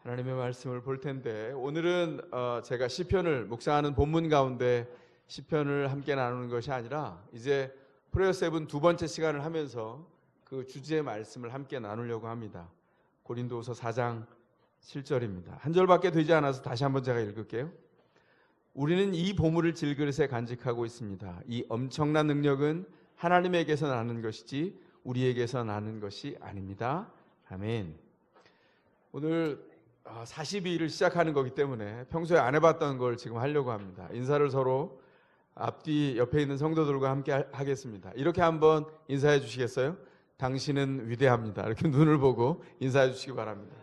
하나님의 말씀을 볼 텐데 오늘은 제가 시편을 묵상하는 본문 가운데 시편을 함께 나누는 것이 아니라 이제 프레어 세븐 두 번째 시간을 하면서 그 주제의 말씀을 함께 나누려고 합니다. 고린도후서 4장 7절입니다. 한 절밖에 되지 않아서 다시 한번 제가 읽을게요. 우리는 이 보물을 질그릇에 간직하고 있습니다. 이 엄청난 능력은 하나님에게서 나는 것이지 우리에게서 나는 것이 아닙니다. 아멘. 오늘 42일을 시작하는 거기 때문에 평소에 안 해봤던 걸 지금 하려고 합니다. 인사를 서로 앞뒤 옆에 있는 성도들과 함께 하겠습니다. 이렇게 한번 인사해 주시겠어요? 당신은 위대합니다. 이렇게 눈을 보고 인사해 주시기 바랍니다.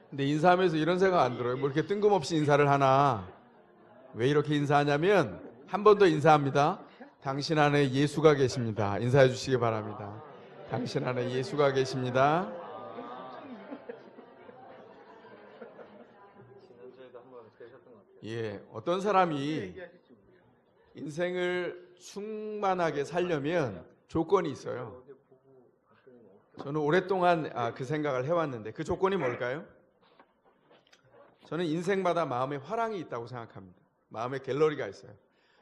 근데 인사하면서 이런 생각 안 들어요? 뭐 이렇게 뜬금없이 인사를 하나? 왜 이렇게 인사하냐면 한 번 더 인사합니다. 당신 안에 예수가 계십니다. 인사해 주시기 바랍니다. 당신 안에 예수가 계십니다. 예, 어떤 사람이 인생을 충만하게 살려면 조건이 있어요. 저는 오랫동안 그 생각을 해왔는데 그 조건이 뭘까요? 저는 인생마다 마음의 화랑이 있다고 생각합니다. 마음의 갤러리가 있어요.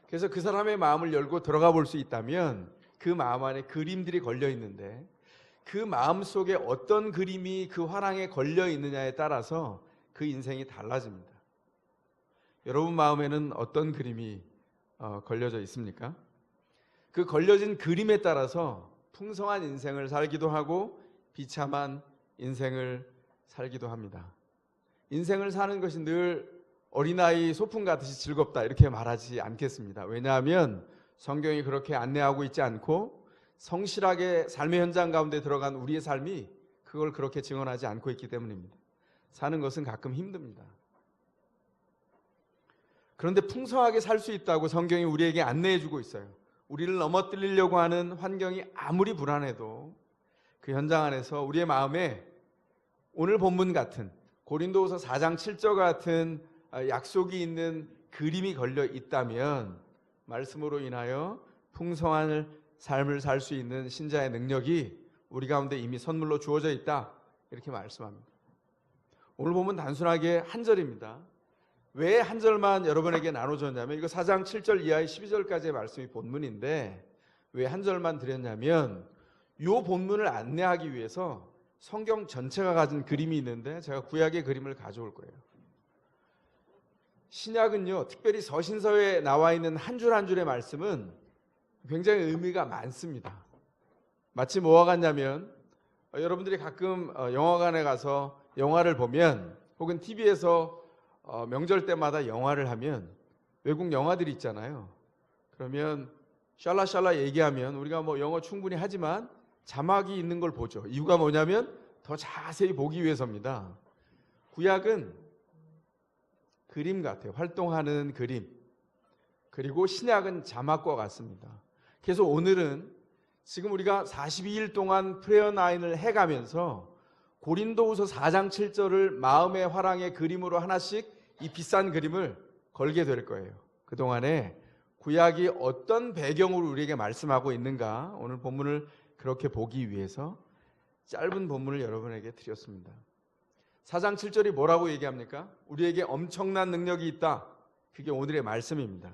그래서 그 사람의 마음을 열고 들어가 볼 수 있다면 그 마음 안에 그림들이 걸려 있는데 그 마음 속에 어떤 그림이 그 화랑에 걸려 있느냐에 따라서 그 인생이 달라집니다. 여러분 마음에는 어떤 그림이 걸려져 있습니까? 그 걸려진 그림에 따라서 풍성한 인생을 살기도 하고 비참한 인생을 살기도 합니다. 인생을 사는 것이 늘 어린아이 소풍 가듯이 즐겁다 이렇게 말하지 않겠습니다. 왜냐하면 성경이 그렇게 안내하고 있지 않고 성실하게 삶의 현장 가운데 들어간 우리의 삶이 그걸 그렇게 증언하지 않고 있기 때문입니다. 사는 것은 가끔 힘듭니다. 그런데 풍성하게 살 수 있다고 성경이 우리에게 안내해 주고 있어요. 우리를 넘어뜨리려고 하는 환경이 아무리 불안해도 그 현장 안에서 우리의 마음에 오늘 본문 같은 고린도후서 4장 7절 같은 약속이 있는 그림이 걸려 있다면 말씀으로 인하여 풍성한 삶을 살 수 있는 신자의 능력이 우리 가운데 이미 선물로 주어져 있다 이렇게 말씀합니다. 오늘 보면 단순하게 한 절입니다. 왜 한 절만 여러분에게 나눠줬냐면 이거 4장 7절 이하의 12절까지의 말씀이 본문인데 왜 한 절만 드렸냐면 이 본문을 안내하기 위해서 성경 전체가 가진 그림이 있는데 제가 구약의 그림을 가져올 거예요. 신약은요, 특별히 서신서에 나와 있는 한 줄 한 줄의 말씀은 굉장히 의미가 많습니다. 마치 뭐와 같냐면 여러분들이 가끔 영화관에 가서 영화를 보면 혹은 TV에서 명절 때마다 영화를 하면 외국 영화들이 있잖아요. 그러면 샬라샬라 얘기하면 우리가 뭐 영어 충분히 하지만 자막이 있는 걸 보죠. 이유가 뭐냐면 더 자세히 보기 위해서입니다. 구약은 그림 같아요. 활동하는 그림. 그리고 신약은 자막과 같습니다. 그래서 오늘은 지금 우리가 42일 동안 프레어 나인을 해가면서 고린도후서 4장 7절을 마음의 화랑의 그림으로 하나씩 이 비싼 그림을 걸게 될 거예요. 그동안에 구약이 어떤 배경으로 우리에게 말씀하고 있는가 오늘 본문을 그렇게 보기 위해서 짧은 본문을 여러분에게 드렸습니다. 4장 7절이 뭐라고 얘기합니까? 우리에게 엄청난 능력이 있다. 그게 오늘의 말씀입니다.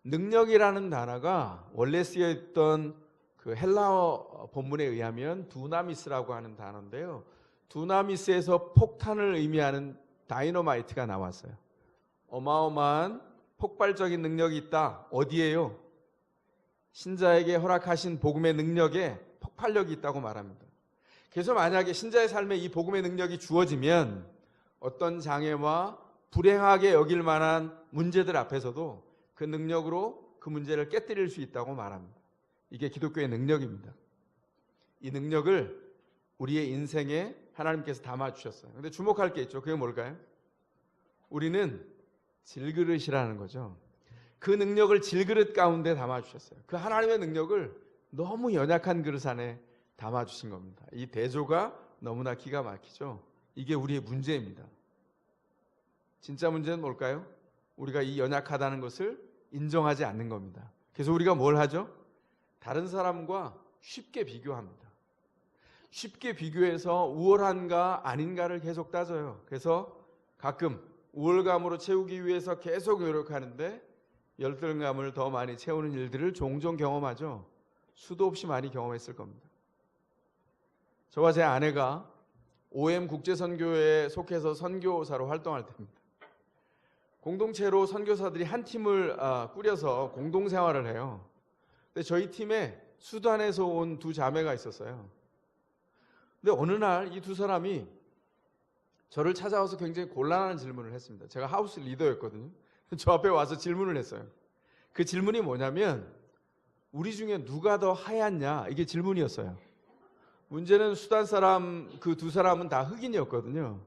능력이라는 단어가 원래 쓰여있던 그 헬라어 본문에 의하면 두나미스라고 하는 단어인데요. 두나미스에서 폭탄을 의미하는 다이너마이트가 나왔어요. 어마어마한 폭발적인 능력이 있다. 어디에요? 신자에게 허락하신 복음의 능력에 폭발력이 있다고 말합니다. 그래서 만약에 신자의 삶에 이 복음의 능력이 주어지면 어떤 장애와 불행하게 여길 만한 문제들 앞에서도 그 능력으로 그 문제를 깨뜨릴 수 있다고 말합니다. 이게 기독교의 능력입니다. 이 능력을 우리의 인생에 하나님께서 담아주셨어요. 그런데 주목할 게 있죠. 그게 뭘까요? 우리는 질그릇이라는 거죠. 그 능력을 질그릇 가운데 담아주셨어요. 그 하나님의 능력을 너무 연약한 그릇 안에 담아주신 겁니다. 이 대조가 너무나 기가 막히죠. 이게 우리의 문제입니다. 진짜 문제는 뭘까요? 우리가 이 연약하다는 것을 인정하지 않는 겁니다. 그래서 우리가 뭘 하죠? 다른 사람과 쉽게 비교합니다. 쉽게 비교해서 우월한가 아닌가를 계속 따져요. 그래서 가끔 우월감으로 채우기 위해서 계속 노력하는데 열등감을 더 많이 채우는 일들을 종종 경험하죠. 수도 없이 많이 경험했을 겁니다. 저와 제 아내가 OM 국제선교회에 속해서 선교사로 활동할 때입니다. 공동체로 선교사들이 한 팀을 꾸려서 공동생활을 해요. 근데 저희 팀에 수단에서 온 두 자매가 있었어요. 근데 어느 날 이 두 사람이 저를 찾아와서 굉장히 곤란한 질문을 했습니다. 제가 하우스 리더였거든요. 저 앞에 와서 질문을 했어요. 그 질문이 뭐냐면 우리 중에 누가 더 하얗냐? 이게 질문이었어요. 문제는 수단 사람 그 두 사람은 다 흑인이었거든요.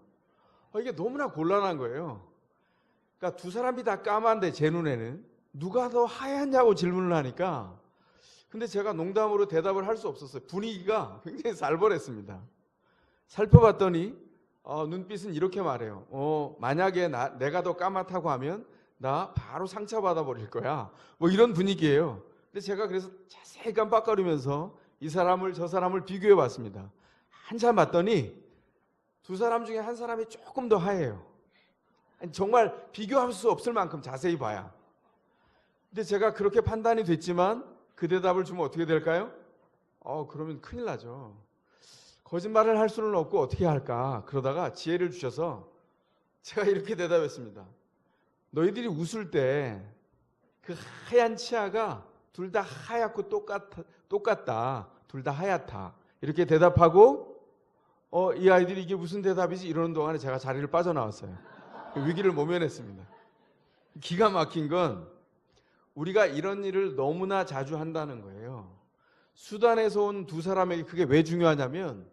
이게 너무나 곤란한 거예요. 그러니까 두 사람이 다 까만데 제 눈에는 누가 더 하얗냐고 질문을 하니까 근데 제가 농담으로 대답을 할 수 없었어요. 분위기가 굉장히 살벌했습니다. 살펴봤더니 눈빛은 이렇게 말해요. 만약에 내가 더 까맣다고 하면 나 바로 상처받아 버릴 거야. 뭐 이런 분위기예요. 근데 제가 그래서 자세히 깜빡거리면서 이 사람을 저 사람을 비교해 봤습니다. 한참 봤더니 두 사람 중에 한 사람이 조금 더 하얘요. 정말 비교할 수 없을 만큼 자세히 봐야. 근데 제가 그렇게 판단이 됐지만 그 대답을 주면 어떻게 될까요? 그러면 큰일 나죠. 거짓말을 할 수는 없고 어떻게 할까? 그러다가 지혜를 주셔서 제가 이렇게 대답했습니다. 너희들이 웃을 때 그 하얀 치아가 둘 다 하얗고 똑같다. 둘 다 하얗다. 이렇게 대답하고 이 아이들이 이게 무슨 대답이지? 이러는 동안에 제가 자리를 빠져나왔어요. 위기를 모면했습니다. 기가 막힌 건 우리가 이런 일을 너무나 자주 한다는 거예요. 수단에서 온 두 사람에게 그게 왜 중요하냐면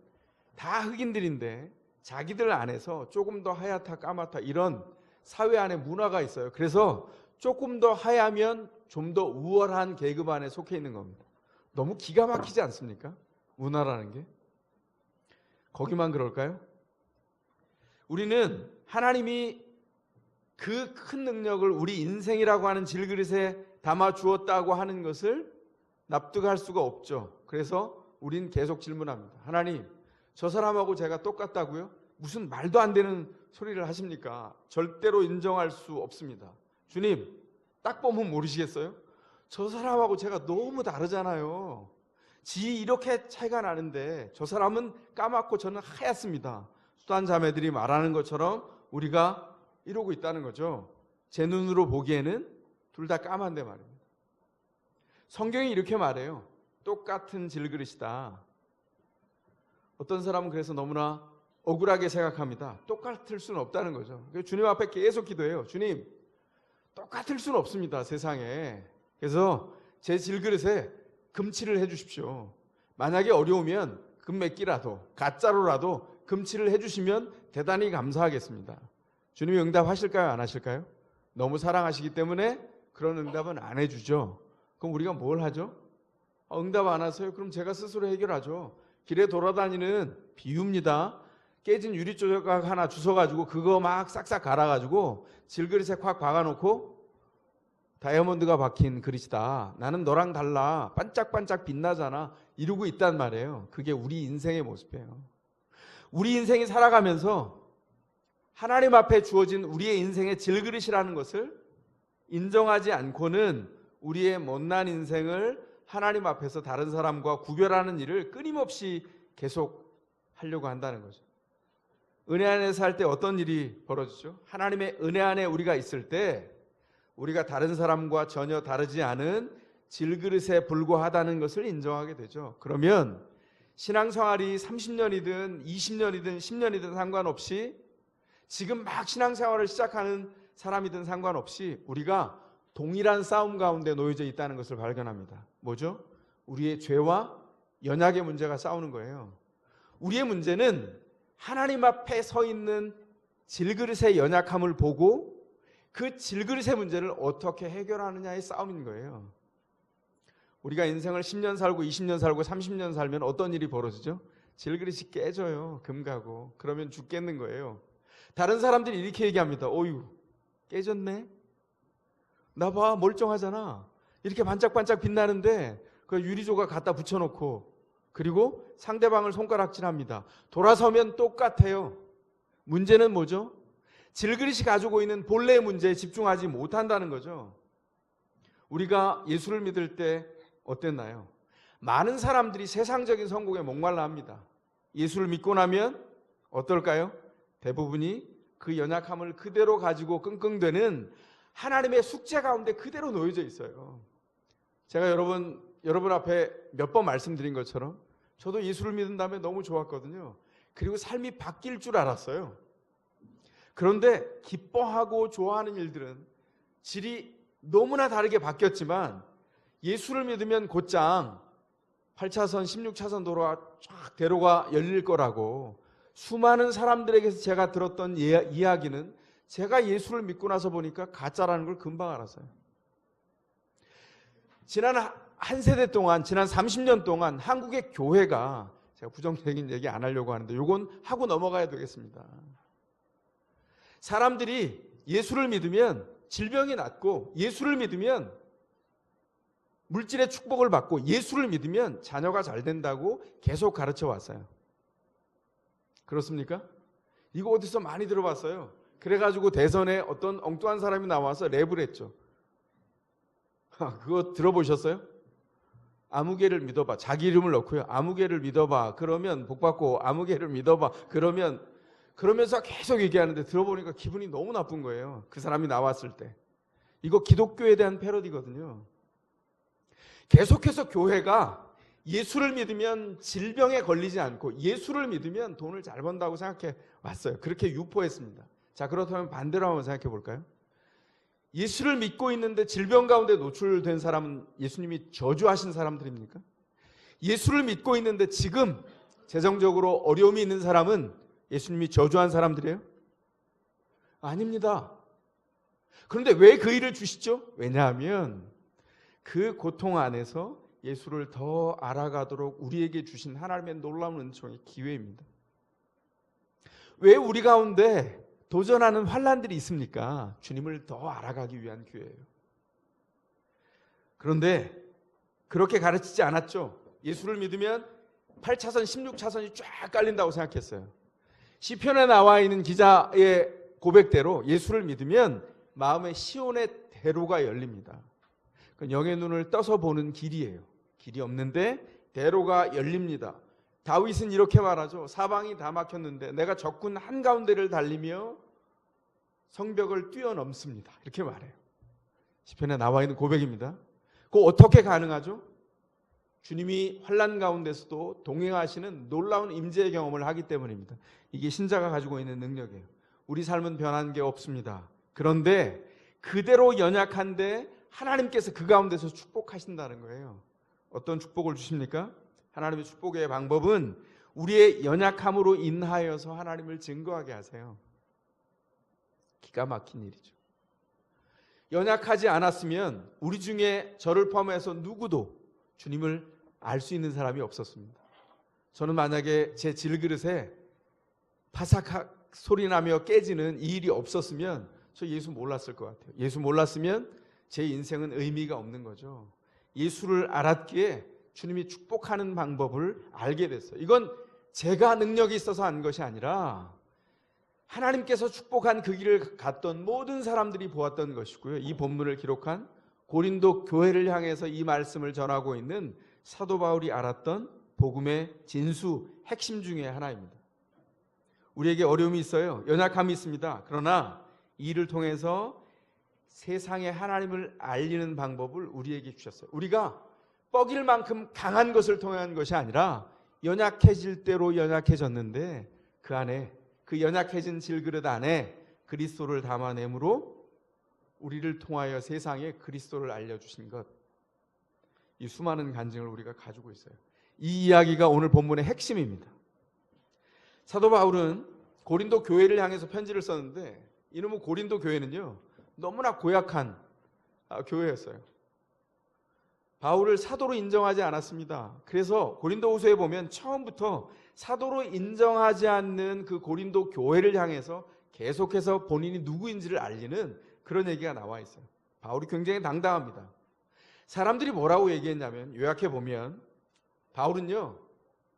다 흑인들인데 자기들 안에서 조금 더 하얗다 까맣다 이런 사회 안에 문화가 있어요. 그래서 조금 더 하얗면 좀 더 우월한 계급 안에 속해 있는 겁니다. 너무 기가 막히지 않습니까? 문화라는 게. 거기만 그럴까요? 우리는 하나님이 그 큰 능력을 우리 인생이라고 하는 질그릇에 담아 주었다고 하는 것을 납득할 수가 없죠. 그래서 우린 계속 질문합니다. 하나님, 저 사람하고 제가 똑같다고요? 무슨 말도 안 되는 소리를 하십니까? 절대로 인정할 수 없습니다. 주님, 딱 보면 모르시겠어요? 저 사람하고 제가 너무 다르잖아요. 지 이렇게 차이가 나는데 저 사람은 까맣고 저는 하얗습니다. 수단 자매들이 말하는 것처럼 우리가 이러고 있다는 거죠. 제 눈으로 보기에는 둘 다 까만데 말입니다. 성경이 이렇게 말해요. 똑같은 질그릇이다. 어떤 사람은 그래서 너무나 억울하게 생각합니다. 똑같을 수는 없다는 거죠. 주님 앞에 계속 기도해요. 주님, 똑같을 수는 없습니다. 세상에. 그래서 제 질그릇에 금칠을 해주십시오. 만약에 어려우면 금 몇 기라도 가짜로라도 금칠을 해주시면 대단히 감사하겠습니다. 주님이 응답하실까요? 안 하실까요? 너무 사랑하시기 때문에 그런 응답은 안 해주죠. 그럼 우리가 뭘 하죠? 응답 안 하세요? 그럼 제가 스스로 해결하죠. 길에 돌아다니는 비유입니다. 깨진 유리 조각 하나 주워가지고 그거 막 싹싹 갈아가지고 질그릇에 콱 박아놓고 다이아몬드가 박힌 그릇이다. 나는 너랑 달라. 반짝반짝 빛나잖아. 이러고 있단 말이에요. 그게 우리 인생의 모습이에요. 우리 인생이 살아가면서 하나님 앞에 주어진 우리의 인생의 질그릇이라는 것을 인정하지 않고는 우리의 못난 인생을 하나님 앞에서 다른 사람과 구별하는 일을 끊임없이 계속 하려고 한다는 거죠. 은혜 안에 살 때 어떤 일이 벌어지죠? 하나님의 은혜 안에 우리가 있을 때 우리가 다른 사람과 전혀 다르지 않은 질그릇에 불과하다는 것을 인정하게 되죠. 그러면 신앙생활이 30년이든 20년이든 10년이든 상관없이 지금 막 신앙생활을 시작하는 사람이든 상관없이 우리가 동일한 싸움 가운데 놓여져 있다는 것을 발견합니다. 뭐죠? 우리의 죄와 연약의 문제가 싸우는 거예요. 우리의 문제는 하나님 앞에 서 있는 질그릇의 연약함을 보고 그 질그릇의 문제를 어떻게 해결하느냐의 싸움인 거예요. 우리가 인생을 10년 살고 20년 살고 30년 살면 어떤 일이 벌어지죠? 질그릇이 깨져요. 금 가고. 그러면 죽겠는 거예요. 다른 사람들이 이렇게 얘기합니다. 어휴, 깨졌네? 나 봐, 멀쩡하잖아. 이렇게 반짝반짝 빛나는데 그 유리 조각 갖다 붙여놓고 그리고 상대방을 손가락질합니다. 돌아서면 똑같아요. 문제는 뭐죠? 질그릇이 가지고 있는 본래의 문제에 집중하지 못한다는 거죠. 우리가 예수를 믿을 때 어땠나요? 많은 사람들이 세상적인 성공에 목말라 합니다. 예수를 믿고 나면 어떨까요? 대부분이 그 연약함을 그대로 가지고 끙끙대는 하나님의 숙제 가운데 그대로 놓여져 있어요. 제가 여러분 앞에 몇 번 말씀드린 것처럼 저도 예수를 믿은 다음에 너무 좋았거든요. 그리고 삶이 바뀔 줄 알았어요. 그런데 기뻐하고 좋아하는 일들은 질이 너무나 다르게 바뀌었지만 예수를 믿으면 곧장 8차선, 16차선 도로가 쫙 대로가 열릴 거라고 수많은 사람들에게서 제가 들었던 이야기는 제가 예수를 믿고 나서 보니까 가짜라는 걸 금방 알았어요. 지난 한 세대 동안, 지난 30년 동안 한국의 교회가, 제가 부정적인 얘기 안 하려고 하는데 이건 하고 넘어가야 되겠습니다. 사람들이 예수를 믿으면 질병이 낫고, 예수를 믿으면 물질의 축복을 받고, 예수를 믿으면 자녀가 잘 된다고 계속 가르쳐 왔어요. 그렇습니까? 이거 어디서 많이 들어봤어요. 그래가지고 대선에 어떤 엉뚱한 사람이 나와서 랩을 했죠. 그거 들어보셨어요? 아무개를 믿어봐. 자기 이름을 넣고요. 아무개를 믿어봐. 그러면 복받고, 아무개를 믿어봐. 그러면서 계속 얘기하는데 들어보니까 기분이 너무 나쁜 거예요. 그 사람이 나왔을 때. 이거 기독교에 대한 패러디거든요. 계속해서 교회가 예수를 믿으면 질병에 걸리지 않고 예수를 믿으면 돈을 잘 번다고 생각해 왔어요. 그렇게 유포했습니다. 자, 그렇다면 반대로 한번 생각해 볼까요? 예수를 믿고 있는데 질병 가운데 노출된 사람은 예수님이 저주하신 사람들입니까? 예수를 믿고 있는데 지금 재정적으로 어려움이 있는 사람은 예수님이 저주한 사람들이에요? 아닙니다. 그런데 왜 그 일을 주시죠? 왜냐하면 그 고통 안에서 예수를 더 알아가도록 우리에게 주신 하나님의 놀라운 은총의 기회입니다. 왜 우리 가운데 도전하는 환난들이 있습니까? 주님을 더 알아가기 위한 기회예요. 그런데 그렇게 가르치지 않았죠. 예수를 믿으면 8차선, 16차선이 쫙 깔린다고 생각했어요. 시편에 나와 있는 기자의 고백대로 예수를 믿으면 마음의 시온의 대로가 열립니다. 영의 눈을 떠서 보는 길이에요. 길이 없는데 대로가 열립니다. 다윗은 이렇게 말하죠. 사방이 다 막혔는데 내가 적군 한가운데를 달리며 성벽을 뛰어넘습니다. 이렇게 말해요. 시편에 나와 있는 고백입니다. 그거 어떻게 가능하죠? 주님이 환난 가운데서도 동행하시는 놀라운 임재의 경험을 하기 때문입니다. 이게 신자가 가지고 있는 능력이에요. 우리 삶은 변한 게 없습니다. 그런데 그대로 연약한데 하나님께서 그 가운데서 축복하신다는 거예요. 어떤 축복을 주십니까? 하나님의 축복의 방법은 우리의 연약함으로 인하여서 하나님을 증거하게 하세요. 기가 막힌 일이죠. 연약하지 않았으면 우리 중에 저를 포함해서 누구도 주님을 알 수 있는 사람이 없었습니다. 저는 만약에 제 질그릇에 파삭 소리 나며 깨지는 이 일이 없었으면 저 예수 몰랐을 것 같아요. 예수 몰랐으면 제 인생은 의미가 없는 거죠. 예수를 알았기에 주님이 축복하는 방법을 알게 됐어요. 이건 제가 능력이 있어서 한 것이 아니라 하나님께서 축복한 그 길을 갔던 모든 사람들이 보았던 것이고요. 이 본문을 기록한 고린도 교회를 향해서 이 말씀을 전하고 있는 사도 바울이 알았던 복음의 진수, 핵심 중에 하나입니다. 우리에게 어려움이 있어요. 연약함이 있습니다. 그러나 이 일을 통해서 세상에 하나님을 알리는 방법을 우리에게 주셨어요. 우리가 뻐길 만큼 강한 것을 통한 것이 아니라 연약해질 대로 연약해졌는데 그 안에, 그 연약해진 질그릇 안에 그리스도를 담아내므로 우리를 통하여 세상에 그리스도를 알려주신 것, 이 수많은 간증을 우리가 가지고 있어요. 이 이야기가 오늘 본문의 핵심입니다. 사도 바울은 고린도 교회를 향해서 편지를 썼는데 이놈의 고린도 교회는요 너무나 고약한 교회였어요. 바울을 사도로 인정하지 않았습니다. 그래서 고린도후서에 보면 처음부터 사도로 인정하지 않는 그 고린도 교회를 향해서 계속해서 본인이 누구인지를 알리는 그런 얘기가 나와 있어요. 바울이 굉장히 당당합니다. 사람들이 뭐라고 얘기했냐면, 요약해 보면 바울은요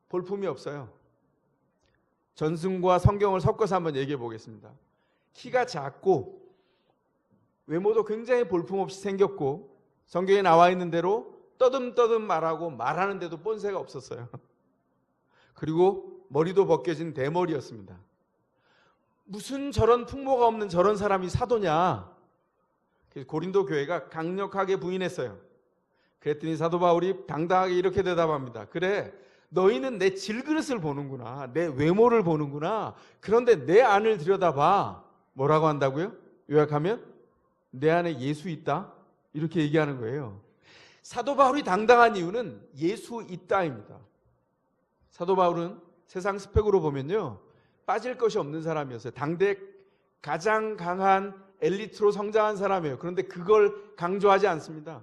볼품이 없어요. 전승과 성경을 섞어서 한번 얘기해 보겠습니다. 키가 작고 외모도 굉장히 볼품없이 생겼고 성경에 나와 있는 대로 떠듬떠듬 말하고 말하는데도 본새가 없었어요. 그리고 머리도 벗겨진 대머리였습니다. 무슨 저런 풍모가 없는 저런 사람이 사도냐? 그래서 고린도 교회가 강력하게 부인했어요. 그랬더니 사도 바울이 당당하게 이렇게 대답합니다. 그래, 너희는 내 질그릇을 보는구나. 내 외모를 보는구나. 그런데 내 안을 들여다봐. 뭐라고 한다고요? 요약하면 내 안에 예수 있다. 이렇게 얘기하는 거예요. 사도 바울이 당당한 이유는 예수 있다입니다. 사도 바울은 세상 스펙으로 보면요, 빠질 것이 없는 사람이었어요. 당대 가장 강한 엘리트로 성장한 사람이에요. 그런데 그걸 강조하지 않습니다.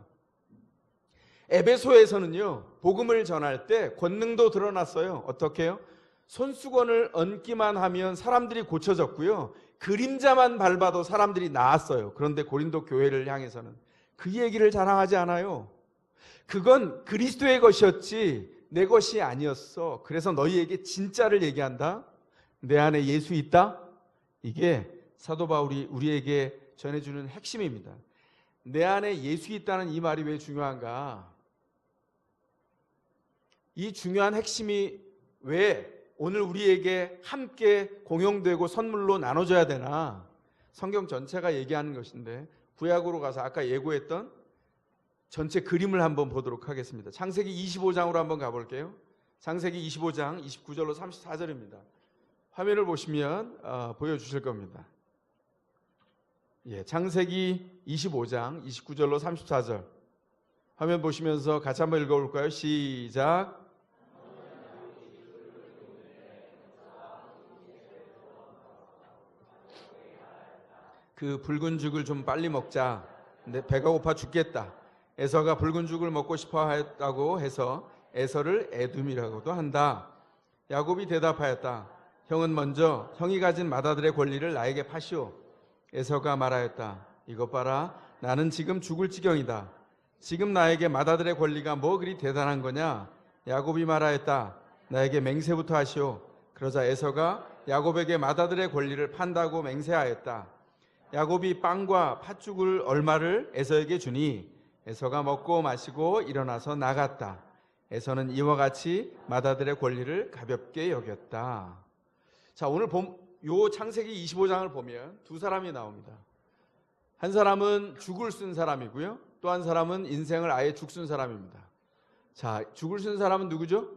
에베소에서는요, 복음을 전할 때 권능도 드러났어요. 어떻게 해요? 손수건을 얹기만 하면 사람들이 고쳐졌고요, 그림자만 밟아도 사람들이 나았어요. 그런데 고린도 교회를 향해서는 그 얘기를 자랑하지 않아요. 그건 그리스도의 것이었지 내 것이 아니었어. 그래서 너희에게 진짜를 얘기한다. 내 안에 예수 있다. 이게 사도 바울이 우리에게 전해주는 핵심입니다. 내 안에 예수 있다는 이 말이 왜 중요한가? 이 중요한 핵심이 왜 오늘 우리에게 함께 공용되고 선물로 나눠져야 되나? 성경 전체가 얘기하는 것인데 구약으로 가서 아까 예고했던 전체 그림을 한번 보도록 하겠습니다. 창세기 25장으로 한번 가볼게요. 창세기 25장 29절로 34절입니다. 화면을 보시면 보여주실 겁니다. 예, 창세기 25장 29절로 34절 화면 보시면서 같이 한번 읽어볼까요? 시작. 그 붉은 죽을 좀 빨리 먹자. 내 배가 고파 죽겠다. 에서가 붉은 죽을 먹고 싶어 하였다고 해서 에서를 에돔이라고도 한다. 야곱이 대답하였다. 형은 먼저 형이 가진 맏아들의 권리를 나에게 파시오. 에서가 말하였다. 이것 봐라. 나는 지금 죽을 지경이다. 지금 나에게 맏아들의 권리가 뭐 그리 대단한 거냐? 야곱이 말하였다. 나에게 맹세부터 하시오. 그러자 에서가 야곱에게 맏아들의 권리를 판다고 맹세하였다. 야곱이 빵과 팥죽을 얼마를 에서에게 주니 에서가 먹고 마시고 일어나서 나갔다. 에서는 이와 같이 맏아들의 권리를 가볍게 여겼다. 자, 오늘 요 창세기 25장을 보면 두 사람이 나옵니다. 한 사람은 죽을 쓴 사람이고요, 또 한 사람은 인생을 아예 죽순 사람입니다. 자, 죽을 쓴 사람은 누구죠?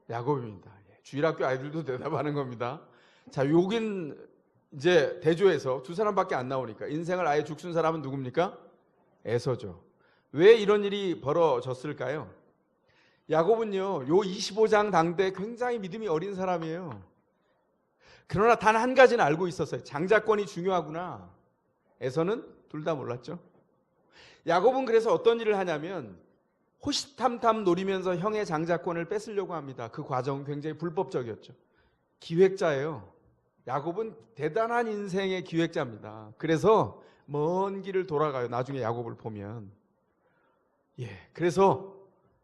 야곱입니다. 주일학교 아이들도 대답하는 겁니다. 자, 여긴 이제 대조해서 두 사람밖에 안 나오니까 인생을 아예 죽순 사람은 누굽니까? 에서죠. 왜 이런 일이 벌어졌을까요? 야곱은요, 요 25장 당대 굉장히 믿음이 어린 사람이에요. 그러나 단 한 가지는 알고 있었어요. 장자권이 중요하구나. 에서는 둘 다 몰랐죠. 야곱은 그래서 어떤 일을 하냐면 호시탐탐 노리면서 형의 장자권을 뺏으려고 합니다. 그 과정은 굉장히 불법적이었죠. 기획자예요. 야곱은 대단한 인생의 기획자입니다. 그래서 먼 길을 돌아가요. 나중에 야곱을 보면. 그래서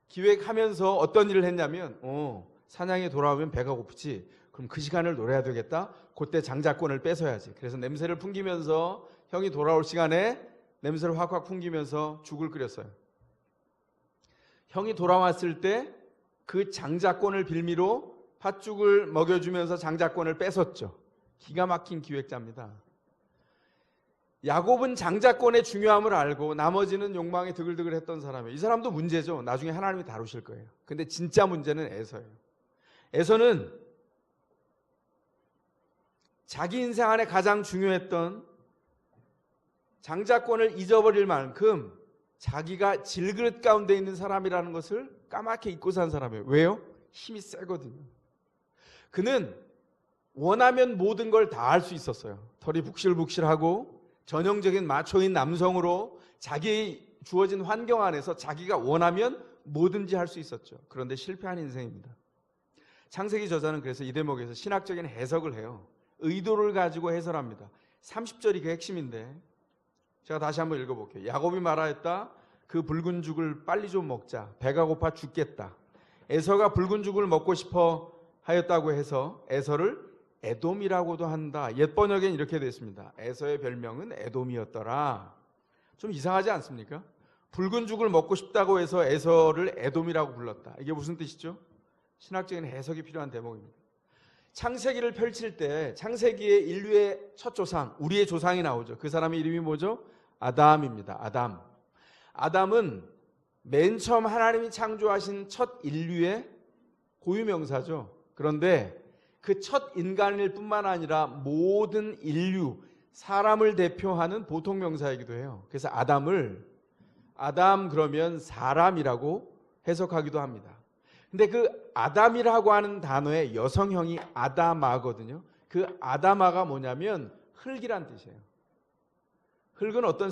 기획하면서 어떤 일을 했냐면 사냥에 돌아오면 배가 고프지. 그럼 그 시간을 노려야 되겠다. 그때 장자권을 뺏어야지. 그래서 냄새를 풍기면서 형이 돌아올 시간에 냄새를 확확 풍기면서 죽을 끓였어요. 형이 돌아왔을 때 그 장자권을 빌미로 팥죽을 먹여주면서 장자권을 뺏었죠. 기가 막힌 기획자입니다. 야곱은 장자권의 중요함을 알고 나머지는 욕망에 드글드글 했던 사람이에요. 이 사람도 문제죠. 나중에 하나님이 다루실 거예요. 근데 진짜 문제는 에서예요. 에서는 자기 인생 안에 가장 중요했던 장자권을 잊어버릴 만큼 자기가 질그릇 가운데 있는 사람이라는 것을 까맣게 잊고 산 사람이에요. 왜요? 힘이 세거든요. 그는 원하면 모든 걸 다 할 수 있었어요. 털이 북실북실하고 전형적인 마초인 남성으로 자기 주어진 환경 안에서 자기가 원하면 뭐든지 할 수 있었죠. 그런데 실패한 인생입니다. 창세기 저자는 그래서 이 대목에서 신학적인 해석을 해요. 의도를 가지고 해설합니다. 30절이 그 핵심인데 제가 다시 한번 읽어볼게요. 야곱이 말하였다. 그 붉은 죽을 빨리 좀 먹자. 배가 고파 죽겠다. 에서가 붉은 죽을 먹고 싶어 하였다고 해서 에서를 에돔이라고도 한다. 옛 번역엔 이렇게 됐습니다. 에서의 별명은 에돔이었더라. 좀 이상하지 않습니까? 붉은 죽을 먹고 싶다고 해서 에서를 에돔이라고 불렀다. 이게 무슨 뜻이죠? 신학적인 해석이 필요한 대목입니다. 창세기를 펼칠 때 창세기의 인류의 첫 조상, 우리의 조상이 나오죠. 그 사람의 이름이 뭐죠? 아담입니다. 아담. 아담은 맨 처음 하나님이 창조하신 첫 인류의 고유명사죠. 그런데 그 첫 인간일 뿐만 아니라 모든 인류, 사람을 대표하는 보통명사이기도 해요. 그래서 아담을 아담 그러면 사람이라고 해석하기도 합니다. 근데 그 아담이라고 하는 단어의 여성형이 아다마거든요. 그 아다마가 뭐냐면 흙이란 뜻이에요. 흙은 어떤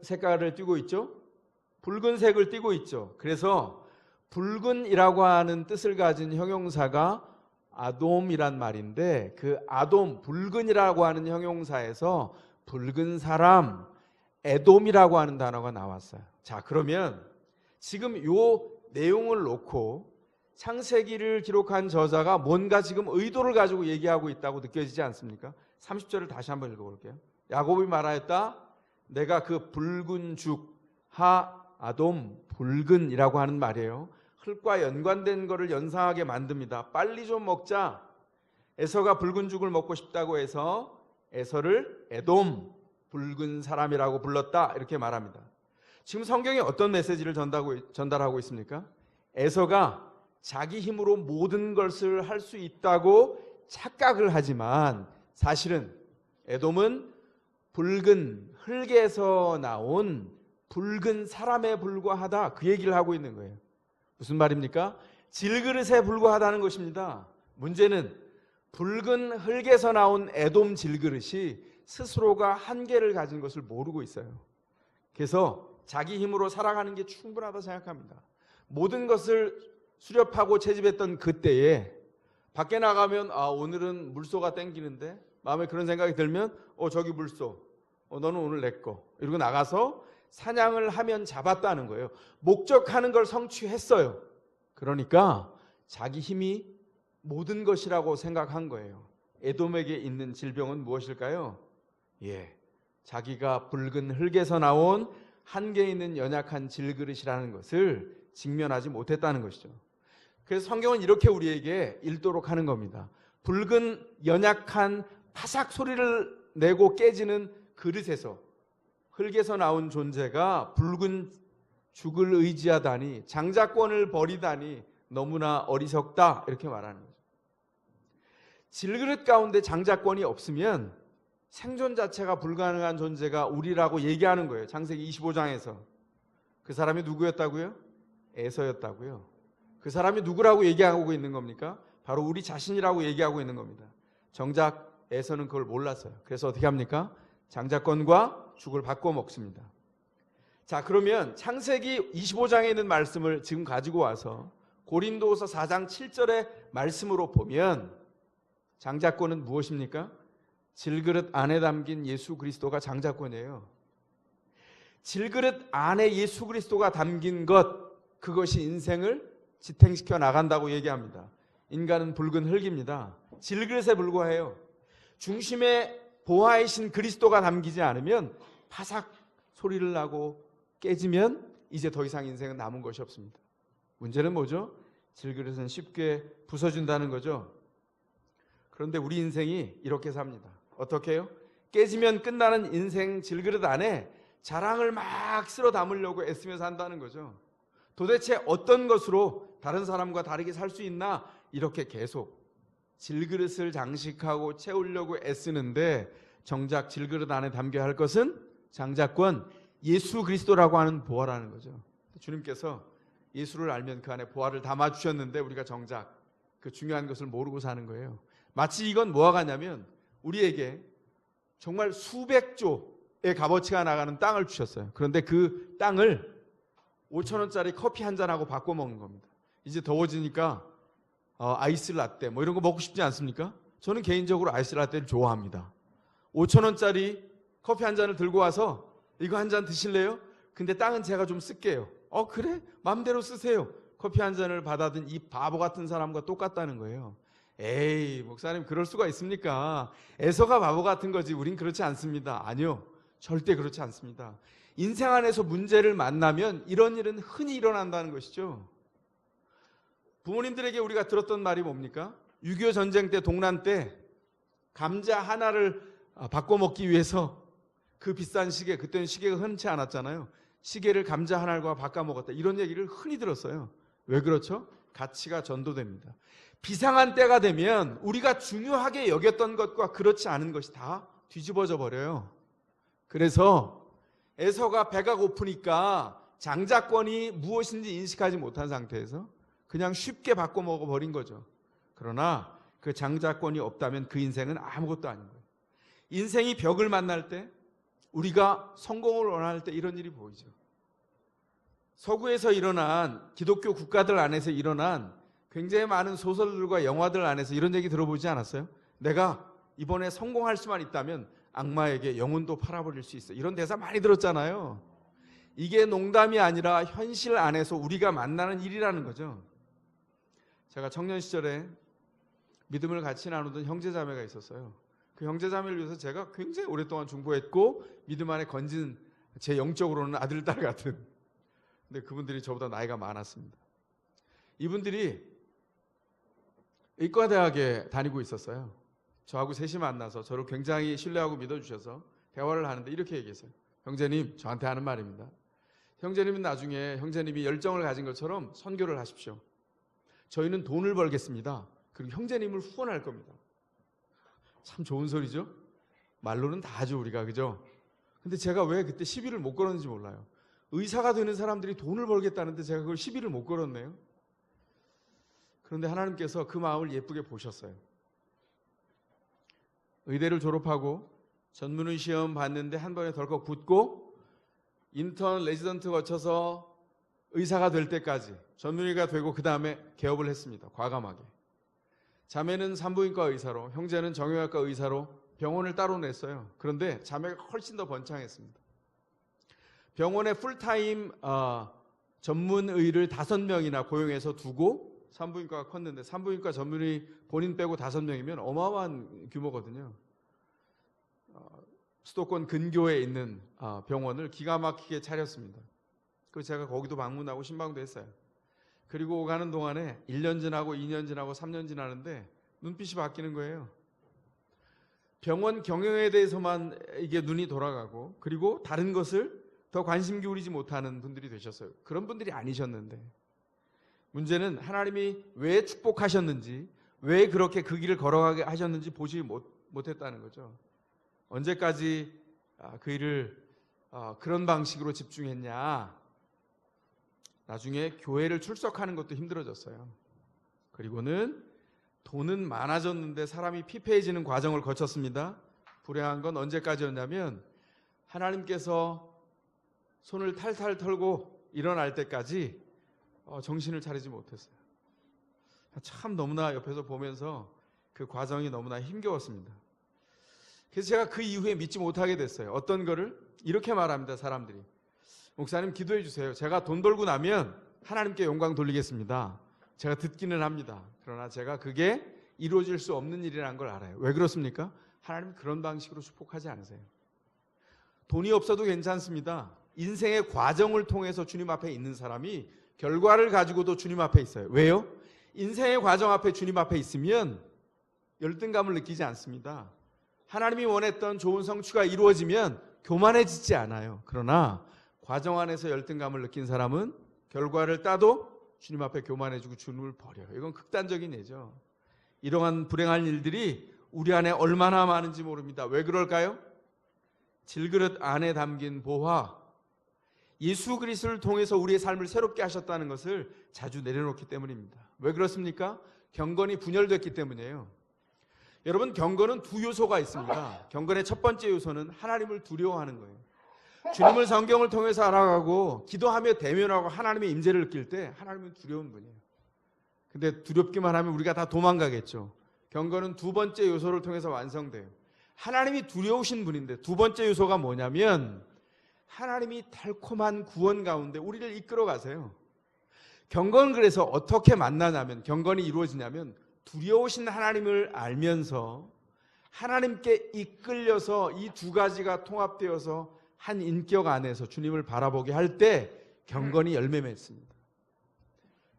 색깔을 띠고 있죠? 붉은색을 띠고 있죠. 그래서 붉은이라고 하는 뜻을 가진 형용사가 아돔이란 말인데 그 아돔, 붉은이라고 하는 형용사에서 붉은 사람, 에돔이라고 하는 단어가 나왔어요. 자, 그러면 지금 요 내용을 놓고 창세기를 기록한 저자가 뭔가 지금 의도를 가지고 얘기하고 있다고 느껴지지 않습니까? 30절을 다시 한번 읽어볼게요. 야곱이 말하였다. 내가 그 붉은 죽, 아돔, 붉은이라고 하는 말이에요. 흙과 연관된 거를 연상하게 만듭니다. 빨리 좀 먹자. 에서가 붉은 죽을 먹고 싶다고 해서 에서를 에돔, 붉은 사람이라고 불렀다. 이렇게 말합니다. 지금 성경이 어떤 메시지를 전달하고 있습니까? 에서가 자기 힘으로 모든 것을 할 수 있다고 착각을 하지만 사실은 에돔은 붉은 흙에서 나온 붉은 사람에 불과하다. 그 얘기를 하고 있는 거예요. 무슨 말입니까? 질그릇에 불과하다는 것입니다. 문제는 붉은 흙에서 나온 에돔 질그릇이 스스로가 한계를 가진 것을 모르고 있어요. 그래서 자기 힘으로 살아가는 게 충분하다 생각합니다. 모든 것을 수렵하고 채집했던 그때에 밖에 나가면 오늘은 물소가 땡기는데 마음에 그런 생각이 들면 저기 물소, 너는 오늘 내 거 이러고 나가서 사냥을 하면 잡았다는 거예요. 목적하는 걸 성취했어요. 그러니까 자기 힘이 모든 것이라고 생각한 거예요. 에돔에게 있는 질병은 무엇일까요? 자기가 붉은 흙에서 나온 한계 있는 연약한 질그릇이라는 것을 직면하지 못했다는 것이죠. 그래서 성경은 이렇게 우리에게 읽도록 하는 겁니다. 붉은 연약한 파삭 소리를 내고 깨지는 그릇에서 흙에서 나온 존재가 붉은 죽을 의지하다니, 장자권을 버리다니 너무나 어리석다, 이렇게 말하는 거죠. 질그릇 가운데 장자권이 없으면 생존 자체가 불가능한 존재가 우리라고 얘기하는 거예요. 창세기 25장에서. 그 사람이 누구였다고요? 에서였다고요. 그 사람이 누구라고 얘기하고 있는 겁니까? 바로 우리 자신이라고 얘기하고 있는 겁니다. 정작 에서는 그걸 몰랐어요. 그래서 어떻게 합니까? 장자권과 죽을 바꿔 먹습니다. 자, 그러면 창세기 25장에 있는 말씀을 지금 가지고 와서 고린도후서 4장 7절의 말씀으로 보면 장자권은 무엇입니까? 질그릇 안에 담긴 예수 그리스도가 장자권이에요. 질그릇 안에 예수 그리스도가 담긴 것, 그것이 인생을 지탱시켜 나간다고 얘기합니다. 인간은 붉은 흙입니다. 질그릇에 불과해요. 중심에 보화이신 그리스도가 담기지 않으면 파삭 소리를 나고 깨지면 이제 더 이상 인생은 남은 것이 없습니다. 문제는 뭐죠? 질그릇은 쉽게 부서진다는 거죠. 그런데 우리 인생이 이렇게 삽니다. 어떻게 해요? 깨지면 끝나는 인생 질그릇 안에 자랑을 막 쓸어 담으려고 애쓰며 산다는 거죠. 도대체 어떤 것으로 다른 사람과 다르게 살 수 있나? 이렇게 계속 질그릇을 장식하고 채우려고 애쓰는데 정작 질그릇 안에 담겨야 할 것은 장자권, 예수 그리스도라고 하는 보화라는 거죠. 주님께서 예수를 알면 그 안에 보화를 담아주셨는데 우리가 정작 그 중요한 것을 모르고 사는 거예요. 마치 이건 뭐와 같냐면 우리에게 정말 수백조의 값어치가 나가는 땅을 주셨어요. 그런데 그 땅을 5,000원짜리 커피 한 잔하고 바꿔 먹는 겁니다. 이제 더워지니까 아이스 라떼 뭐 이런 거 먹고 싶지 않습니까? 저는 개인적으로 아이스 라떼를 좋아합니다. 5,000원짜리 커피 한 잔을 들고 와서 이거 한 잔 드실래요? 근데 땅은 제가 좀 쓸게요. 그래? 마음대로 쓰세요. 커피 한 잔을 받아든 이 바보 같은 사람과 똑같다는 거예요. 에이, 목사님 그럴 수가 있습니까? 에서가 바보 같은 거지 우린 그렇지 않습니다. 아니요, 절대 그렇지 않습니다. 인생 안에서 문제를 만나면 이런 일은 흔히 일어난다는 것이죠. 부모님들에게 우리가 들었던 말이 뭡니까? 6.25 전쟁 때 동란 때 감자 하나를 바꿔 먹기 위해서 그 비싼 시계, 그때는 시계가 흔치 않았잖아요. 시계를 감자 하나과 바꿔 먹었다, 이런 얘기를 흔히 들었어요. 왜 그렇죠? 가치가 전도됩니다. 비상한 때가 되면 우리가 중요하게 여겼던 것과 그렇지 않은 것이 다 뒤집어져 버려요. 그래서 에서가 배가 고프니까 장자권이 무엇인지 인식하지 못한 상태에서 그냥 쉽게 바꿔 먹어버린 거죠. 그러나 그 장자권이 없다면 그 인생은 아무것도 아닌 거예요. 인생이 벽을 만날 때, 우리가 성공을 원할 때 이런 일이 보이죠. 서구에서 일어난, 기독교 국가들 안에서 일어난 굉장히 많은 소설들과 영화들 안에서 이런 얘기 들어보지 않았어요? 내가 이번에 성공할 수만 있다면 악마에게 영혼도 팔아버릴 수 있어, 이런 대사 많이 들었잖아요. 이게 농담이 아니라 현실 안에서 우리가 만나는 일이라는 거죠. 제가 청년 시절에 믿음을 같이 나누던 형제자매가 있었어요. 그 형제자매를 위해서 제가 굉장히 오랫동안 중보했고 믿음 안에 건진, 제 영적으로는 아들, 딸 같은, 근데 그분들이 저보다 나이가 많았습니다. 이분들이 의과대학에 다니고 있었어요. 저하고 셋이 만나서 저를 굉장히 신뢰하고 믿어주셔서 대화를 하는데 이렇게 얘기했어요. 형제님, 저한테 하는 말입니다. 형제님은 나중에 형제님이 열정을 가진 것처럼 선교를 하십시오. 저희는 돈을 벌겠습니다. 그리고 형제님을 후원할 겁니다. 참 좋은 소리죠? 말로는 다 하죠, 우리가. 그죠? 근데 제가 왜 그때 시비를 못 걸었는지 몰라요. 의사가 되는 사람들이 돈을 벌겠다는데 제가 그걸 시비를 못 걸었네요. 그런데 하나님께서 그 마음을 예쁘게 보셨어요. 의대를 졸업하고 전문의 시험 봤는데 한 번에 덜컥 붙고 인턴, 레지던트 거쳐서 의사가 될 때까지 전문의가 되고 그 다음에 개업을 했습니다. 과감하게. 자매는 산부인과 의사로, 형제는 정형외과 의사로 병원을 따로 냈어요. 그런데 자매가 훨씬 더 번창했습니다. 병원에 풀타임 전문의를 5명이나 고용해서 두고 산부인과가 컸는데, 산부인과 전문의 본인 빼고 5명이면 어마어마한 규모거든요. 수도권 근교에 있는 병원을 기가 막히게 차렸습니다. 그래서 제가 거기도 방문하고 신방도 했어요. 그리고 가는 동안에 1년 지나고 2년 지나고 3년 지나는데 눈빛이 바뀌는 거예요. 병원 경영에 대해서만 이게 눈이 돌아가고, 그리고 다른 것을 더 관심 기울이지 못하는 분들이 되셨어요. 그런 분들이 아니셨는데, 문제는 하나님이 왜 축복하셨는지, 왜 그렇게 그 길을 걸어가게 하셨는지 보지 못했다는 거죠. 언제까지 그 일을 그런 방식으로 집중했냐. 나중에 교회를 출석하는 것도 힘들어졌어요. 그리고는 돈은 많아졌는데 사람이 피폐해지는 과정을 거쳤습니다. 불행한 건 언제까지였냐면 하나님께서 손을 탈탈 털고 일어날 때까지 정신을 차리지 못했어요. 참 너무나 옆에서 보면서 그 과정이 너무나 힘겨웠습니다. 그래서 제가 그 이후에 믿지 못하게 됐어요. 어떤 거를 이렇게 말합니다. 사람들이, 목사님 기도해 주세요. 제가 돈 벌고 나면 하나님께 영광 돌리겠습니다. 제가 듣기는 합니다. 그러나 제가 그게 이루어질 수 없는 일이라는 걸 알아요. 왜 그렇습니까? 하나님 그런 방식으로 축복하지 않으세요. 돈이 없어도 괜찮습니다. 인생의 과정을 통해서 주님 앞에 있는 사람이 결과를 가지고도 주님 앞에 있어요. 왜요? 인생의 과정 앞에 주님 앞에 있으면 열등감을 느끼지 않습니다. 하나님이 원했던 좋은 성취가 이루어지면 교만해지지 않아요. 그러나 과정 안에서 열등감을 느낀 사람은 결과를 따도 주님 앞에 교만해지고 주님을 버려요. 이건 극단적인 예죠. 이러한 불행한 일들이 우리 안에 얼마나 많은지 모릅니다. 왜 그럴까요? 질그릇 안에 담긴 보화, 예수 그리스도를 통해서 우리의 삶을 새롭게 하셨다는 것을 자주 내려놓기 때문입니다. 왜 그렇습니까? 경건이 분열됐기 때문이에요. 여러분, 경건은 두 요소가 있습니다. 경건의 첫 번째 요소는 하나님을 두려워하는 거예요. 주님을 성경을 통해서 알아가고 기도하며 대면하고 하나님의 임재를 느낄 때 하나님은 두려운 분이에요. 근데 두렵기만 하면 우리가 다 도망가겠죠. 경건은 두 번째 요소를 통해서 완성돼요. 하나님이 두려우신 분인데 두 번째 요소가 뭐냐면 하나님이 달콤한 구원 가운데 우리를 이끌어 가세요. 경건은 그래서 어떻게 만나냐면, 경건이 이루어지냐면 두려우신 하나님을 알면서 하나님께 이끌려서 이 두 가지가 통합되어서 한 인격 안에서 주님을 바라보게 할 때 경건이 열매 맺습니다.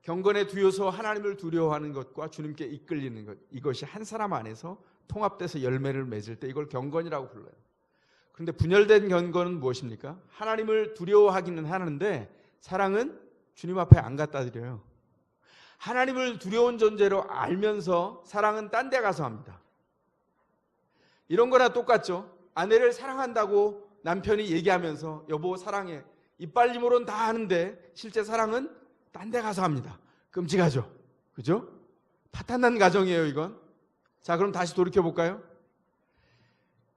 경건의 두 요소, 하나님을 두려워하는 것과 주님께 이끌리는 것, 이것이 한 사람 안에서 통합돼서 열매를 맺을 때 이걸 경건이라고 불러요. 그런데 분열된 경건은 무엇입니까? 하나님을 두려워하기는 하는데 사랑은 주님 앞에 안 갖다 드려요. 하나님을 두려운 존재로 알면서 사랑은 딴 데 가서 합니다. 이런 거나 똑같죠. 아내를 사랑한다고 남편이 얘기하면서 여보 사랑해, 이빨림으로는 다 하는데 실제 사랑은 딴 데 가서 합니다. 끔찍하죠. 그죠? 파탄난 가정이에요, 이건. 자, 그럼 다시 돌이켜 볼까요?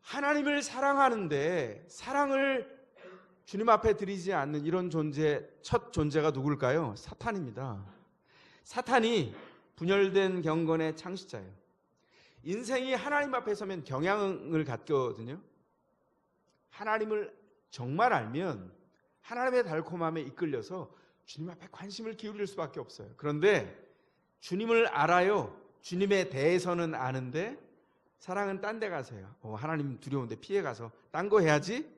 하나님을 사랑하는데 사랑을 주님 앞에 드리지 않는 이런 존재, 첫 존재가 누굴까요? 사탄입니다. 사탄이 분열된 경건의 창시자예요. 인생이 하나님 앞에 서면 경향을 갖거든요. 하나님을 정말 알면 하나님의 달콤함에 이끌려서 주님 앞에 관심을 기울일 수밖에 없어요. 그런데 주님을 알아요. 주님에 대해서는 아는데 사랑은 딴 데 가서요. 하나님 두려운데 피해 가서 딴 거 해야지.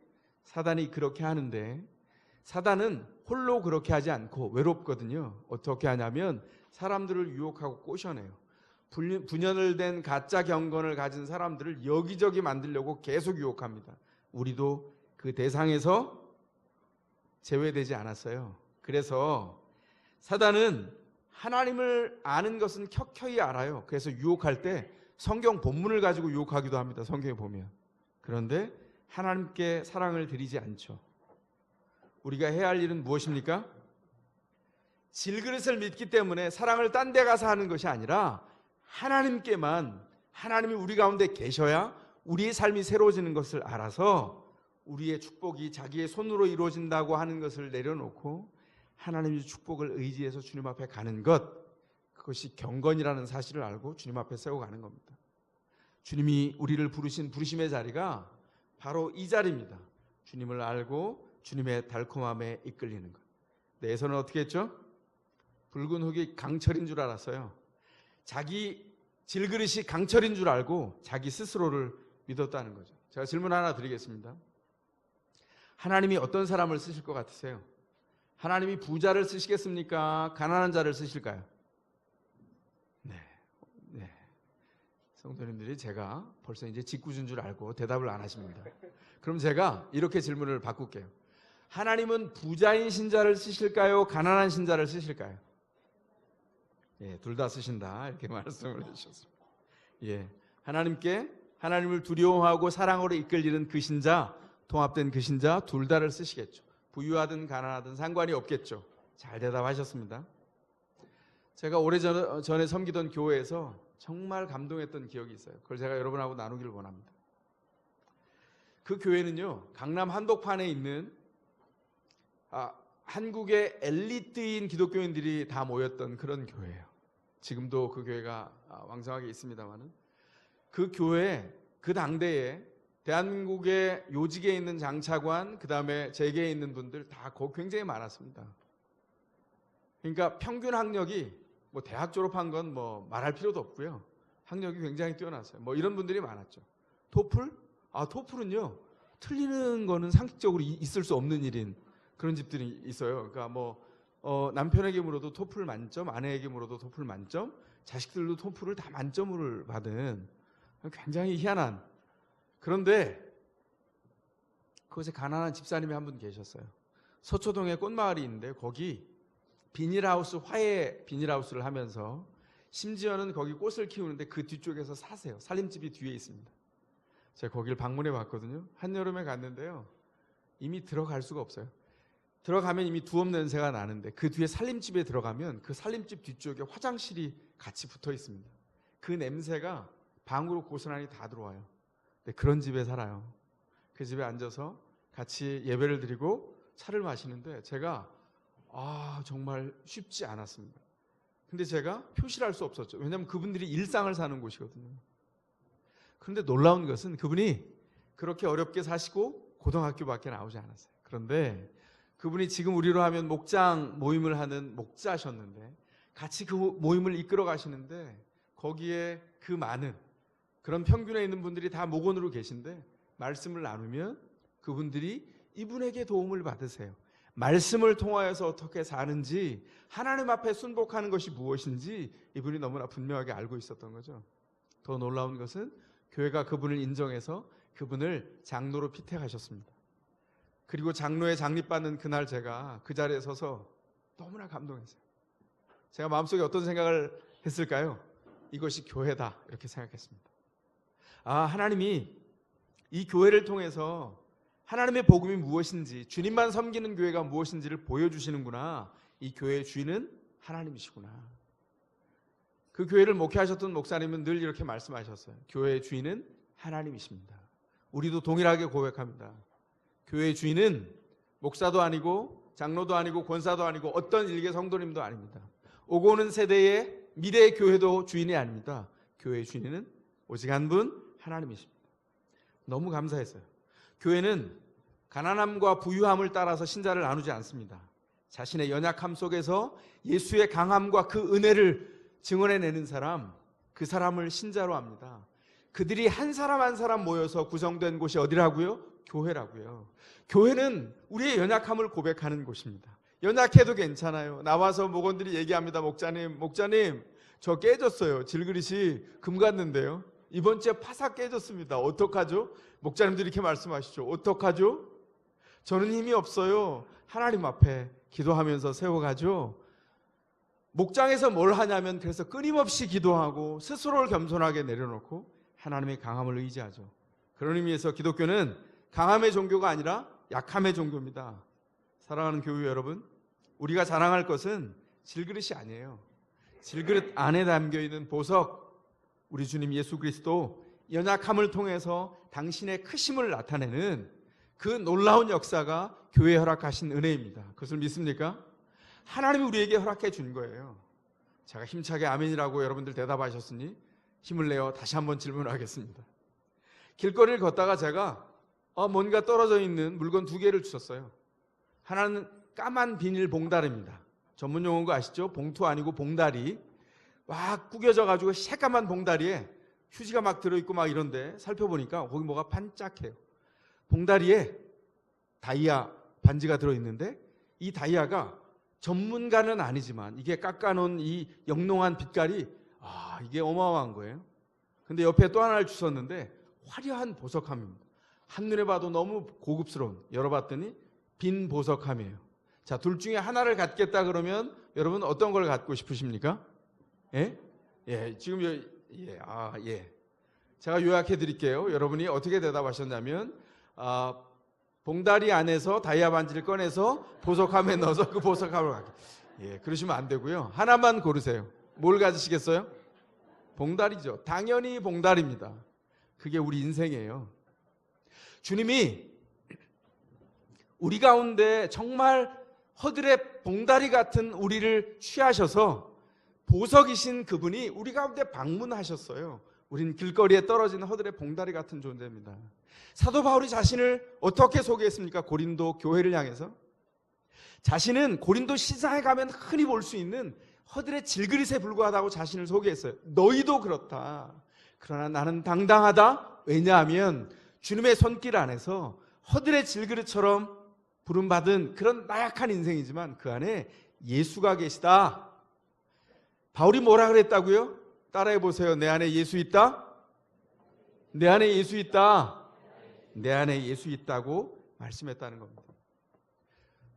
사단이 그렇게 하는데 사단은 홀로 그렇게 하지 않고 외롭거든요. 어떻게 하냐면 사람들을 유혹하고 꼬셔내요. 분열을 된 가짜 경건을 가진 사람들을 여기저기 만들려고 계속 유혹합니다. 우리도 그 대상에서 제외되지 않았어요. 그래서 사단은 하나님을 아는 것은 켜켜이 알아요. 그래서 유혹할 때 성경 본문을 가지고 유혹하기도 합니다. 성경에 보면. 그런데 하나님께 사랑을 드리지 않죠. 우리가 해야 할 일은 무엇입니까? 질그릇을 믿기 때문에 사랑을 딴 데 가서 하는 것이 아니라 하나님께만, 하나님이 우리 가운데 계셔야 우리의 삶이 새로워지는 것을 알아서 우리의 축복이 자기의 손으로 이루어진다고 하는 것을 내려놓고 하나님의 축복을 의지해서 주님 앞에 가는 것, 그것이 경건이라는 사실을 알고 주님 앞에 세워가는 겁니다. 주님이 우리를 부르신 부르심의 자리가 바로 이 자리입니다. 주님을 알고 주님의 달콤함에 이끌리는 것. 네, 에서는 어떻게 했죠? 붉은 흙이 강철인 줄 알았어요. 자기 질그릇이 강철인 줄 알고 자기 스스로를 믿었다는 거죠. 제가 질문 하나 드리겠습니다. 하나님이 어떤 사람을 쓰실 것 같으세요? 하나님이 부자를 쓰시겠습니까? 가난한 자를 쓰실까요? 네. 성도님들이 제가 벌써 이제 짓궂은 줄 알고 대답을 안 하십니다. 그럼 제가 이렇게 질문을 바꿀게요. 하나님은 부자인 신자를 쓰실까요? 가난한 신자를 쓰실까요? 예, 둘 다 쓰신다. 이렇게 말씀을 해주셨습니다. 예, 하나님을 두려워하고 사랑으로 이끌리는 그 신자, 통합된 그 신자 둘 다를 쓰시겠죠. 부유하든 가난하든 상관이 없겠죠. 잘 대답하셨습니다. 제가 오래전에 섬기던 교회에서 정말 감동했던 기억이 있어요. 그걸 제가 여러분하고 나누기를 원합니다. 그 교회는요, 강남 한복판에 있는 한국의 엘리트인 기독교인들이 다 모였던 그런 교회예요. 지금도 그 교회가 왕성하게 있습니다만은 그 교회, 그 당대에 대한민국의 요직에 있는 장차관, 그 다음에 재계에 있는 분들 다 굉장히 많았습니다. 그러니까 평균 학력이 뭐 대학 졸업한 건 뭐 말할 필요도 없고요. 학력이 굉장히 뛰어났어요. 뭐 이런 분들이 많았죠. 토플? 토플은요, 틀리는 거는 상식적으로 있을 수 없는 일인 그런 집들이 있어요. 그러니까 뭐 남편에게 물어도 토플 만점, 아내에게 물어도 토플 만점, 자식들도 토플을 다 만점을 받은 굉장히 희한한. 그런데 그곳에 가난한 집사님이 한 분 계셨어요. 서초동에 꽃마을이 있는데 거기 비닐하우스, 화해 비닐하우스를 하면서 심지어는 거기 꽃을 키우는데 그 뒤쪽에서 사세요. 살림집이 뒤에 있습니다. 제가 거기를 방문해 봤거든요. 한여름에 갔는데요, 이미 들어갈 수가 없어요. 들어가면 이미 두업 냄새가 나는데 그 뒤에 살림집에 들어가면 그 살림집 뒤쪽에 화장실이 같이 붙어 있습니다. 그 냄새가 방으로 고스란히 다 들어와요. 네, 그런 집에 살아요. 그 집에 앉아서 같이 예배를 드리고 차를 마시는데 제가 정말 쉽지 않았습니다. 근데 제가 표시를 할 수 없었죠. 왜냐하면 그분들이 일상을 사는 곳이거든요. 그런데 놀라운 것은 그분이 그렇게 어렵게 사시고 고등학교밖에 나오지 않았어요. 그런데 그분이 지금 우리로 하면 목장 모임을 하는 목자셨는데 같이 그 모임을 이끌어 가시는데 거기에 그 많은 그런 평균에 있는 분들이 다 목원으로 계신데 말씀을 나누면 그분들이 이분에게 도움을 받으세요. 말씀을 통하여서 어떻게 사는지, 하나님 앞에 순복하는 것이 무엇인지 이분이 너무나 분명하게 알고 있었던 거죠. 더 놀라운 것은 교회가 그분을 인정해서 그분을 장로로 피택하셨습니다. 그리고 장로에 장립받는 그날 제가 그 자리에 서서 너무나 감동했어요. 제가 마음속에 어떤 생각을 했을까요? 이것이 교회다 이렇게 생각했습니다. 하나님이 이 교회를 통해서 하나님의 복음이 무엇인지, 주님만 섬기는 교회가 무엇인지를 보여주시는구나. 이 교회의 주인은 하나님이시구나. 그 교회를 목회하셨던 목사님은 늘 이렇게 말씀하셨어요. 교회의 주인은 하나님이십니다. 우리도 동일하게 고백합니다. 교회의 주인은 목사도 아니고 장로도 아니고 권사도 아니고 어떤 일개 성도님도 아닙니다. 오고 오는 세대의 미래의 교회도 주인이 아닙니다. 교회의 주인은 오직 한 분 하나님이십니다. 너무 감사했어요. 교회는 가난함과 부유함을 따라서 신자를 나누지 않습니다. 자신의 연약함 속에서 예수의 강함과 그 은혜를 증언해내는 사람, 그 사람을 신자로 합니다. 그들이 한 사람 한 사람 모여서 구성된 곳이 어디라고요? 교회라고요. 교회는 우리의 연약함을 고백하는 곳입니다. 연약해도 괜찮아요. 나와서 목원들이 얘기합니다. 목자님 저 깨졌어요. 질그릇이 금 같는데요. 이번 주에 파삭 깨졌습니다. 어떡하죠? 목자님들이 이렇게 말씀하시죠. 어떡하죠? 저는 힘이 없어요. 하나님 앞에 기도하면서 세워가죠. 목장에서 뭘 하냐면 그래서 끊임없이 기도하고 스스로를 겸손하게 내려놓고 하나님의 강함을 의지하죠. 그런 의미에서 기독교는 강함의 종교가 아니라 약함의 종교입니다. 사랑하는 교회 여러분, 우리가 자랑할 것은 질그릇이 아니에요. 질그릇 안에 담겨있는 보석, 우리 주님 예수 그리스도 연약함을 통해서 당신의 크심을 나타내는 그 놀라운 역사가 교회에 허락하신 은혜입니다. 그것을 믿습니까? 하나님이 우리에게 허락해 준 거예요. 제가 힘차게 아멘이라고 여러분들 대답하셨으니 힘을 내어 다시 한번 질문하겠습니다. 길거리를 걷다가 제가 뭔가 떨어져 있는 물건 2개를 주셨어요. 하나는 까만 비닐 봉다리입니다. 전문 용어인 거 아시죠? 봉투 아니고 봉다리. 막 구겨져 가지고 새까만 봉다리에 휴지가 막 들어있고 막 이런데 살펴보니까 거기 뭐가 반짝해요. 봉다리에 다이아 반지가 들어있는데 이 다이아가 전문가는 아니지만 이게 깎아놓은 이 영롱한 빛깔이 이게 어마어마한 거예요. 근데 옆에 또 하나를 주셨는데 화려한 보석함입니다. 한눈에 봐도 너무 고급스러운, 열어봤더니 빈 보석함이에요. 자, 둘 중에 하나를 갖겠다 그러면 여러분 어떤 걸 갖고 싶으십니까? 예? 지금 제가 요약해 드릴게요. 여러분이 어떻게 대답하셨냐면 봉다리 안에서 다이아 반지를 꺼내서 보석함에 넣어서 그 보석함을 갖게. 그러시면 안 되고요. 하나만 고르세요. 뭘 가지시겠어요? 봉다리죠. 당연히 봉다리입니다. 그게 우리 인생이에요. 주님이 우리 가운데 정말 허들의 봉다리 같은 우리를 취하셔서 보석이신 그분이 우리 가운데 방문하셨어요. 우린 길거리에 떨어진 허들의 봉다리 같은 존재입니다. 사도 바울이 자신을 어떻게 소개했습니까? 고린도 교회를 향해서 자신은 고린도 시장에 가면 흔히 볼 수 있는 허들의 질그릇에 불과하다고 자신을 소개했어요. 너희도 그렇다. 그러나 나는 당당하다. 왜냐하면 주님의 손길 안에서 허들의 질그릇처럼 부름받은 그런 나약한 인생이지만 그 안에 예수가 계시다. 바울이 뭐라 그랬다고요? 따라해 보세요. 내 안에 예수 있다? 내 안에 예수 있다. 내 안에 예수 있다고 말씀했다는 겁니다.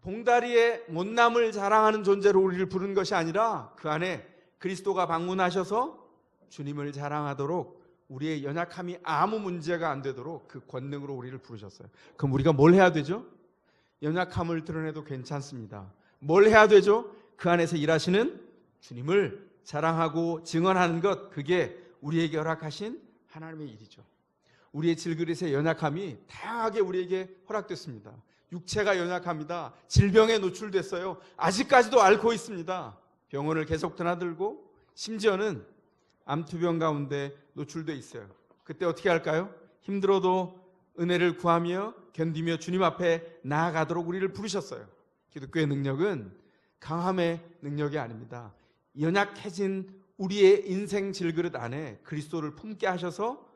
봉다리의 못남을 자랑하는 존재로 우리를 부른 것이 아니라 그 안에 그리스도가 방문하셔서 주님을 자랑하도록 우리의 연약함이 아무 문제가 안 되도록 그 권능으로 우리를 부르셨어요. 그럼 우리가 뭘 해야 되죠? 연약함을 드러내도 괜찮습니다. 뭘 해야 되죠? 그 안에서 일하시는 주님을 자랑하고 증언하는 것, 그게 우리에게 허락하신 하나님의 일이죠. 우리의 질그릇의 연약함이 다양하게 우리에게 허락됐습니다. 육체가 연약합니다. 질병에 노출됐어요. 아직까지도 앓고 있습니다. 병원을 계속 드나들고 심지어는 암투병 가운데 노출돼 있어요. 그때 어떻게 할까요? 힘들어도 은혜를 구하며 견디며 주님 앞에 나아가도록 우리를 부르셨어요. 기독교의 능력은 강함의 능력이 아닙니다. 연약해진 우리의 인생 질그릇 안에 그리스도를 품게 하셔서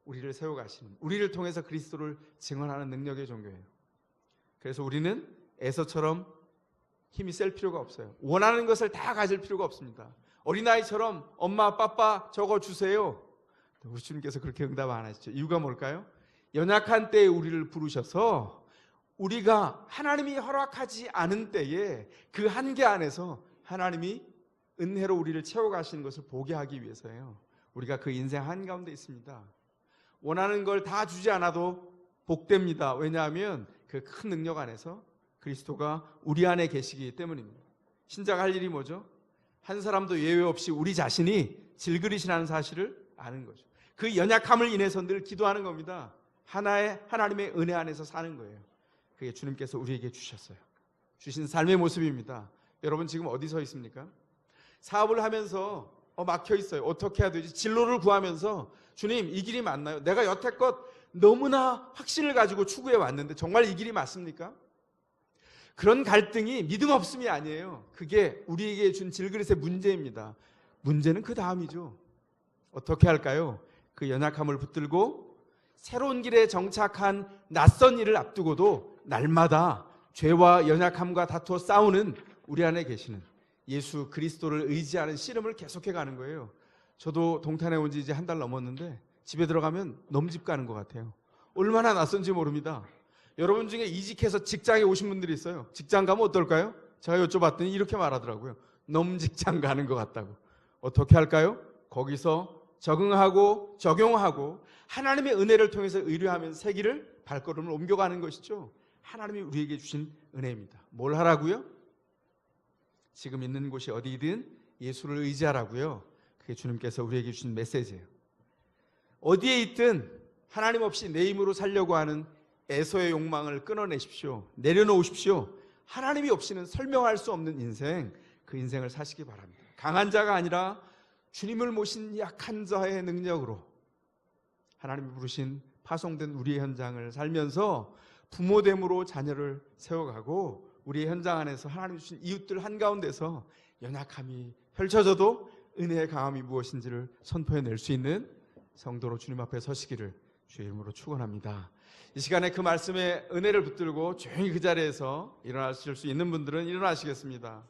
우리를 세워가시는, 우리를 통해서 그리스도를 증언하는 능력의 종교예요. 그래서 우리는 에서처럼 힘이 셀 필요가 없어요. 원하는 것을 다 가질 필요가 없습니다. 어린아이처럼 엄마, 빠빠 저거 주세요. 우리 주님께서 그렇게 응답 안 하시죠. 이유가 뭘까요? 연약한 때에 우리를 부르셔서 우리가 하나님이 허락하지 않은 때에 그 한계 안에서 하나님이 은혜로 우리를 채워가시는 것을 보게 하기 위해서예요. 우리가 그 인생 한가운데 있습니다. 원하는 걸 다 주지 않아도 복됩니다. 왜냐하면 그 큰 능력 안에서 그리스도가 우리 안에 계시기 때문입니다. 신자가 할 일이 뭐죠? 한 사람도 예외 없이 우리 자신이 질그릇이라는 사실을 아는 거죠. 그 연약함을 인해서 늘 기도하는 겁니다. 하나님의 은혜 안에서 사는 거예요. 그게 주님께서 우리에게 주셨어요. 주신 삶의 모습입니다. 여러분 지금 어디 서 있습니까? 사업을 하면서 막혀 있어요. 어떻게 해야 되지? 진로를 구하면서 주님 이 길이 맞나요? 내가 여태껏 너무나 확신을 가지고 추구해 왔는데 정말 이 길이 맞습니까? 그런 갈등이 믿음 없음이 아니에요. 그게 우리에게 준 질그릇의 문제입니다. 문제는 그 다음이죠. 어떻게 할까요? 그 연약함을 붙들고 새로운 길에 정착한 낯선 일을 앞두고도 날마다 죄와 연약함과 다투어 싸우는 우리 안에 계시는 예수 그리스도를 의지하는 씨름을 계속해 가는 거예요. 저도 동탄에 온 지 이제 한 달 넘었는데 집에 들어가면 넘집 가는 것 같아요. 얼마나 낯선지 모릅니다. 여러분 중에 이직해서 직장에 오신 분들이 있어요. 직장 가면 어떨까요? 제가 여쭤봤더니 이렇게 말하더라고요. 넘직장 가는 것 같다고. 어떻게 할까요? 거기서 적응하고 적용하고 하나님의 은혜를 통해서 의뢰하면 새 길을 발걸음을 옮겨가는 것이죠. 하나님이 우리에게 주신 은혜입니다. 뭘 하라고요? 지금 있는 곳이 어디든 예수를 의지하라고요. 그게 주님께서 우리에게 주신 메시지예요. 어디에 있든 하나님 없이 내 힘으로 살려고 하는 에서의 욕망을 끊어내십시오. 내려놓으십시오. 하나님이 없이는 설명할 수 없는 인생, 그 인생을 사시기 바랍니다. 강한 자가 아니라 주님을 모신 약한 자의 능력으로 하나님이 부르신 파송된 우리의 현장을 살면서 부모됨으로 자녀를 세워가고 우리의 현장 안에서 하나님이 주신 이웃들 한가운데서 연약함이 펼쳐져도 은혜의 강함이 무엇인지를 선포해낼 수 있는 성도로 주님 앞에 서시기를 주의 이름으로 축원합니다. 이 시간에 그 말씀에 은혜를 붙들고 조용히 그 자리에서 일어나실 수 있는 분들은 일어나시겠습니다.